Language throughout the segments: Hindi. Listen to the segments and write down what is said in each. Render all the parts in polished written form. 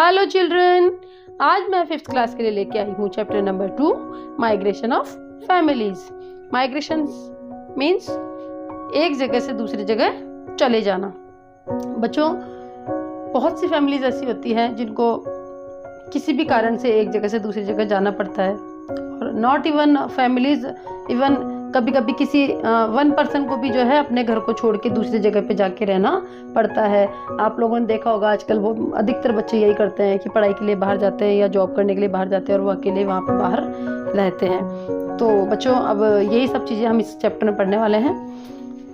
हेलो चिल्ड्रन, आज मैं फिफ्थ क्लास के लिए लेके आई हूँ chapter number 2 migration of families. Migration means एक जगह से दूसरी जगह चले जाना। बच्चों, बहुत सी फैमिलीज ऐसी होती हैं जिनको किसी भी कारण से एक जगह से दूसरी जगह जाना पड़ता है। और नॉट इवन फैमिलीज, इवन कभी कभी किसी वन पर्सन को भी जो है अपने घर को छोड़ के दूसरी जगह पे जाके रहना पड़ता है। आप लोगों ने देखा होगा आजकल वो अधिकतर बच्चे यही करते हैं कि पढ़ाई के लिए बाहर जाते हैं या जॉब करने के लिए बाहर जाते हैं और वो अकेले वहाँ पे बाहर रहते हैं। तो बच्चों, अब यही सब चीज़ें हम इस चैप्टर में पढ़ने वाले हैं।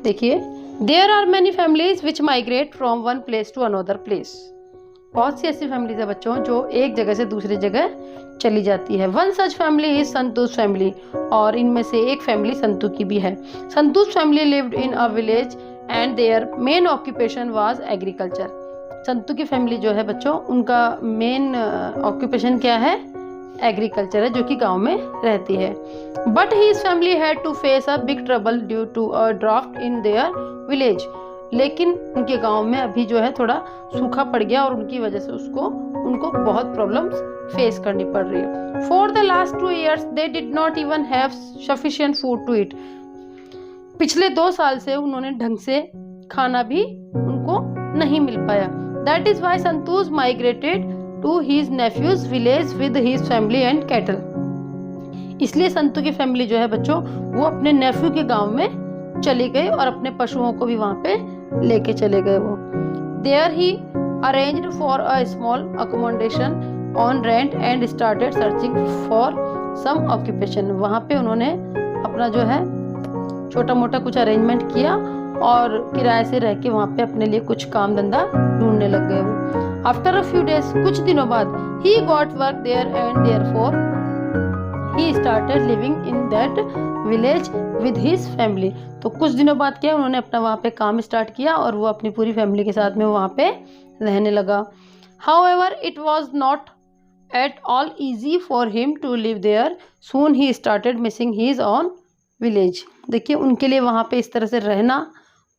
देखिए, there are many families which migrate from one place to another place. बहुत सी ऐसी फैमिलीज है बच्चों जो एक जगह से दूसरी जगह चली जाती है। One such family is Santosh family, और इनमें से एक फैमिली संतु की भी है। Santosh family lived in a village and their main occupation was agriculture. Santu की फैमिली जो है बच्चों, उनका मेन ऑक्यूपेशन क्या है? एग्रीकल्चर है, जो कि गांव में रहती है। But his family had to face a big trouble due to a drought in their village. लेकिन उनके गांव में अभी जो है थोड़ा सूखा पड़ गया और उनकी वजह से उनको बहुत प्रॉब्लम्स फेस करनी पड़ रही है। For the last 2 years they did not even have sufficient food to eat. पिछले 2 साल से उन्होंने ढंग से खाना भी उनको नहीं मिल पाया। That is why Santosh migrated to his nephew's village with his family and cattle. इसलिए संतु की फैमिली जो है बच्चों, वो अपने नेफ्यू के गांव में चली गई और अपने पशुओं को भी वहां पे लेके चले गए। वो there he arranged for a small accommodation on rent and started searching for some occupation. वहां पे उन्होंने अपना जो है छोटा मोटा कुछ अरेंजमेंट किया और किराए से रह के वहां पे अपने लिए कुछ काम धंधा ढूंढने लग गए वो। आफ्टर अ फ्यू डेज, कुछ दिनों बाद, he got work there and therefore he started living in that village with his family. तो कुछ दिनों बाद क्या, उन्होंने अपना वहाँ पे काम स्टार्ट किया और वो अपनी पूरी फैमिली के साथ में वहाँ पे रहने लगा। However, it was not at all easy for him to live there. Soon he started missing his own village. देखिए, उनके लिए वहाँ पे इस तरह से रहना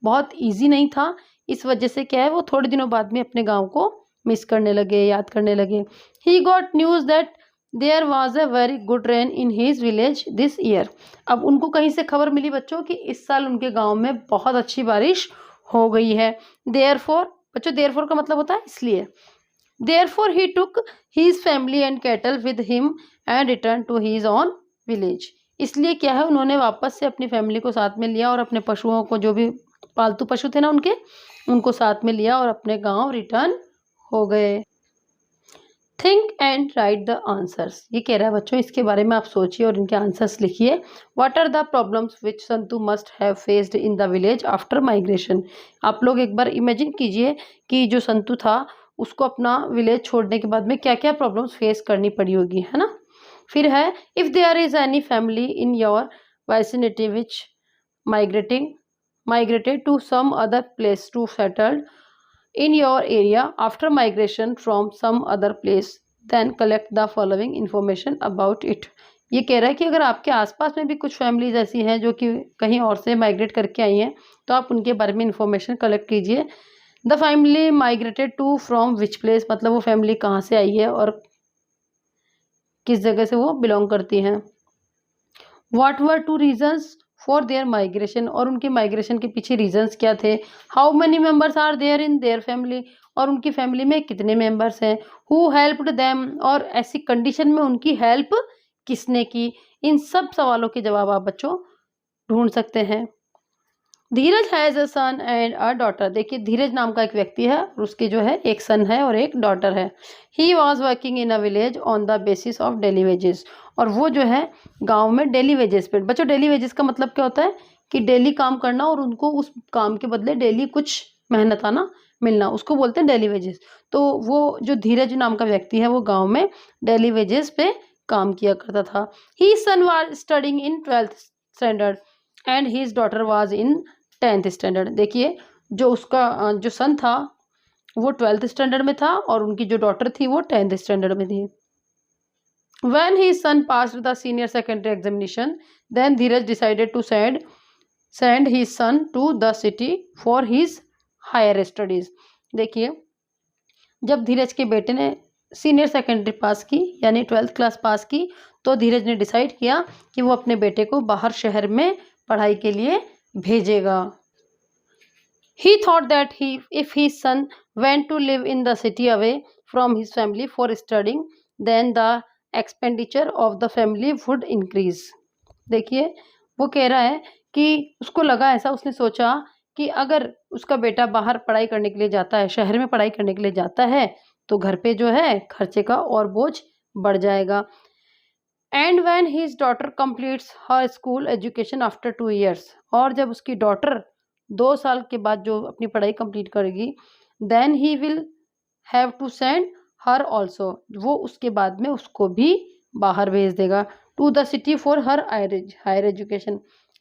बहुत ईजी नहीं था। इस वजह से क्या है, वो थोड़े दिनों बाद में अपने गाँव को मिस करने लगे, याद करने लगे। He got news that there was a very good rain in his village this year. अब उनको कहीं से खबर मिली बच्चों कि इस साल उनके गांव में बहुत अच्छी बारिश हो गई है। देयरफॉर, बच्चों देयरफॉर का मतलब होता है इसलिए। Therefore he took his family and cattle with him and return to his own village. इसलिए क्या है, उन्होंने वापस से अपनी फैमिली को साथ में लिया और अपने पशुओं को, जो भी पालतू पशु थे ना उनको साथ में लिया और अपने गाँव रिटर्न हो गए। Think and right the answers. ये कह रहा है बच्चों, इसके बारे में आप सोचिए और इनके आंसर्स लिखिए। What are the problems which Santu must have faced in the village after migration. आप लोग एक बार इमेजिन कीजिए कि जो संतु था उसको अपना विलेज छोड़ने के बाद में क्या क्या प्रॉब्लम्स फेस करनी पड़ी होगी, है ना। फिर है, if there is any family in your vicinity which migrated to some other place to settled in your area after migration from some other place, then collect the following information about it. ये कह रहा है कि अगर आपके आसपास में भी कुछ फैमिलीज ऐसी हैं जो कि कहीं और से माइग्रेट करके आई हैं, तो आप उनके बारे में इंफॉर्मेशन कलेक्ट कीजिए। The family migrated to from which place, मतलब वो फैमिली कहाँ से आई है और किस जगह से वो बिलोंग करती हैं। What were 2 reasons for their migration, और उनके माइग्रेशन के पीछे रीजंस क्या थे। How many members are there in their family, और उनकी फैमिली में कितने मेंबर्स हैं। हु हेल्प्ड देम, और ऐसी कंडीशन में उनकी हेल्प किसने की। इन सब सवालों के जवाब आप बच्चों ढूंढ सकते हैं। Dheeraj has a son and a daughter. देखिए, धीरज नाम का एक व्यक्ति है और उसके जो है एक सन है और एक डॉटर है। He was working in a village on the basis of daily wages, और वो जो है गांव में डेली वेजेस पे। बच्चों, डेली वेजेस का मतलब क्या होता है कि डेली काम करना और उनको उस काम के बदले डेली कुछ मेहनत आना मिलना, उसको बोलते हैं डेली वेजेस। तो वो जो धीरज नाम का व्यक्ति है वो गाँव में डेली वेजेस पे काम किया करता था। He son was studying in 12th standard and his daughter was in 10th standard. देखिए, जो उसका जो सन था वो 12th स्टैंडर्ड में था और उनकी जो डॉटर थी वो 10th स्टैंडर्ड में थी। When his son passed the senior secondary examination, then Dheeraj decided to send his son to the city for his higher studies. देखिए, जब धीरज के बेटे ने सीनियर सेकेंडरी पास की, यानी 12th क्लास पास की, तो धीरज ने डिसाइड किया कि वो अपने बेटे को बाहर शहर में पढ़ाई के लिए भेजेगा। He thought that if his son went to live in the city away from his family for studying, then the expenditure of the family would increase. देखिए, वो कह रहा है कि उसको लगा ऐसा, उसने सोचा कि अगर उसका बेटा बाहर पढ़ाई करने के लिए जाता है, शहर में पढ़ाई करने के लिए जाता है, तो घर पे जो है खर्चे का और बोझ बढ़ जाएगा। And when his daughter completes her school education after 2 years, और जब उसकी डॉटर 2 साल के बाद जो अपनी पढ़ाई कंप्लीट करेगी, then he will have to send her also, वो उसके बाद में उसको भी बाहर भेज देगा, to the city for her higher education,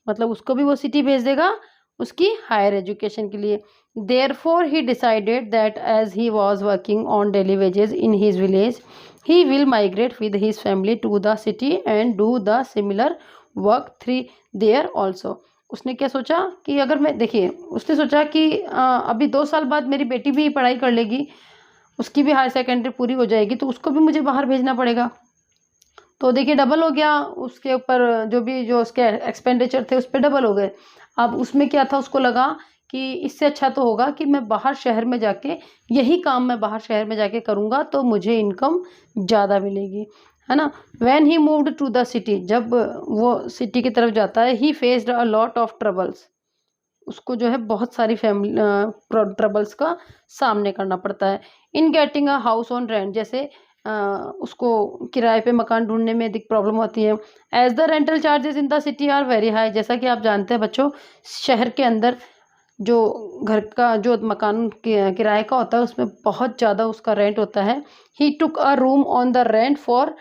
मतलब उसको भी वो सिटी भेज देगा उसकी हायर एजुकेशन के लिए। Therefore he decided that as he was working on daily wages in his village, he will migrate with his family to the city and do the similar work three there also। उसने क्या सोचा कि अगर मैं, देखिए उसने सोचा कि अभी 2 साल बाद मेरी बेटी भी पढ़ाई कर लेगी, उसकी भी हायर सेकेंडरी पूरी हो जाएगी, तो उसको भी मुझे बाहर भेजना पड़ेगा। तो देखिए डबल हो गया उसके ऊपर, जो उसके एक्सपेंडिचर थे उस पर डबल हो गए। अब उसमें क्या था, उसको लगा कि इससे अच्छा तो होगा कि मैं बाहर शहर में जाके यही काम मैं बाहर शहर में जाके करूँगा, तो मुझे इनकम ज़्यादा मिलेगी, है ना। When he moved to the city, जब वो सिटी की तरफ जाता है, he faced a lot of troubles, उसको जो है बहुत सारी ट्रबल्स का सामने करना पड़ता है। In getting a house on rent, जैसे उसको किराए पे मकान ढूंढने में दिक प्रॉब्लम होती है। As the rental charges in the city are very high, जैसा कि आप जानते हैं बच्चों, शहर के अंदर जो घर का जो मकान किराए का होता है उसमें बहुत ज़्यादा उसका रेंट होता है। He took a room on the rent for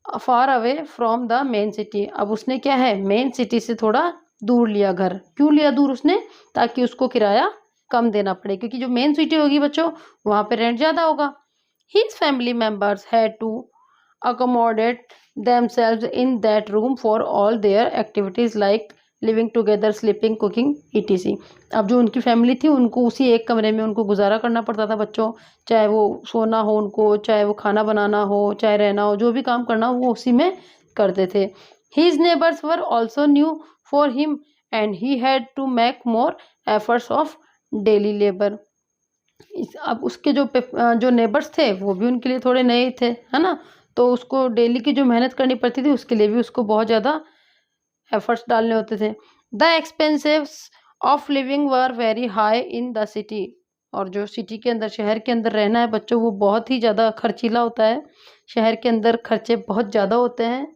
far away from the main city, अब उसने क्या है मेन सिटी से थोड़ा दूर लिया घर। क्यों लिया दूर उसने, ताकि उसको किराया कम देना पड़े, क्योंकि जो मेन सिटी होगी बच्चों वहाँ पे रेंट ज़्यादा होगा। His family members had to accommodate themselves in that room for all their activities like living together, sleeping, cooking, etc. अब जो उनकी फैमिली थी उनको उसी एक कमरे में उनको गुजारा करना पड़ता था बच्चों, चाहे वो सोना हो उनको, चाहे वो खाना बनाना हो, चाहे रहना हो, जो भी काम करना हो वो उसी में करते थे। His neighbors were also new for him and he had to make more efforts of daily labor। अब उसके जो नेबर्स थे वो भी उनके लिए थोड़े नए थे, है ना, तो उसको डेली की जो मेहनत करनी पड़ती थी उसके लिए भी उसको बहुत ज़्यादा एफर्ट्स डालने होते थे। The expenses of living were very high in the city, और जो सिटी के अंदर शहर के अंदर रहना है बच्चों वो बहुत ही ज़्यादा खर्चीला होता है, शहर के अंदर खर्चे बहुत ज़्यादा होते हैं।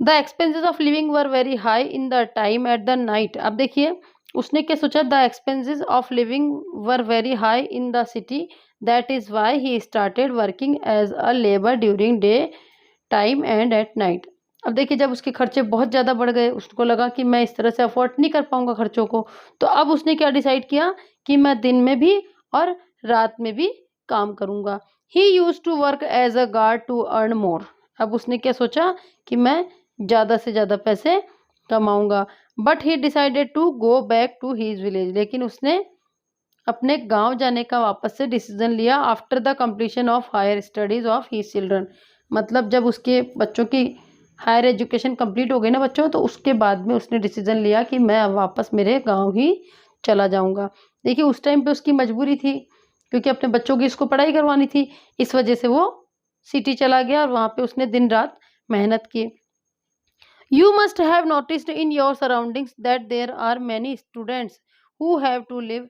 The expenses of living were very high in the time at the night, अब देखिए उसने क्या सोचा, the expenses of living were very high in the city, that is why he started working as a labour during day time and at night. अब देखिए जब उसके खर्चे बहुत ज़्यादा बढ़ गए, उसको लगा कि मैं इस तरह से अफोर्ड नहीं कर पाऊंगा खर्चों को, तो अब उसने क्या डिसाइड किया कि मैं दिन में भी और रात में भी काम करूंगा। He used to work as a guard to earn more, अब उसने क्या सोचा कि मैं ज़्यादा से ज़्यादा पैसे कमाऊंगा। But he decided to go back to his village, लेकिन उसने अपने गांव जाने का वापस से डिसीजन लिया after the completion of higher studies of his children, मतलब जब उसके बच्चों की हायर एजुकेशन कंप्लीट हो गई ना बच्चों, तो उसके बाद में उसने डिसीजन लिया कि मैं अब वापस मेरे गांव ही चला जाऊंगा। देखिए उस टाइम पे उसकी मजबूरी थी, क्योंकि अपने बच्चों की इसको पढ़ाई करवानी थी, इस वजह से वो सिटी चला गया और वहाँ पे उसने दिन रात मेहनत की। You must have noticed in your surroundings that there are many students who have to live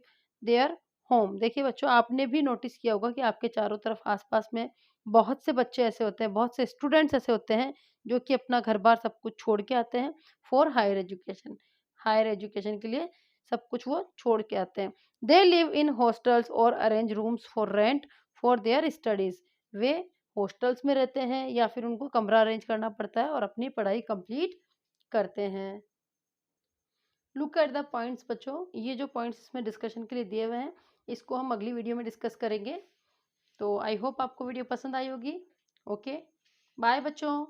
their home। देखिए बच्चों आपने भी नोटिस किया होगा कि आपके चारों तरफ आसपास में बहुत से बच्चे ऐसे होते हैं, बहुत से स्टूडेंट्स ऐसे होते हैं जो कि अपना घर बार सब कुछ छोड़ के आते हैं for higher education, higher education के लिए सब कुछ वो छोड़ के आते हैं। दे लिव इन हॉस्टल्स और arrange rooms for rent for their studies, वे हॉस्टल्स में रहते हैं या फिर उनको कमरा अरेंज करना पड़ता है और अपनी पढ़ाई कंप्लीट करते हैं। लुक एट द पॉइंट्स बच्चों, ये जो पॉइंट्स इसमें डिस्कशन के लिए दिए हुए हैं इसको हम अगली वीडियो में डिस्कस करेंगे। तो आई होप आपको वीडियो पसंद आई होगी। ओके, बाय बच्चों।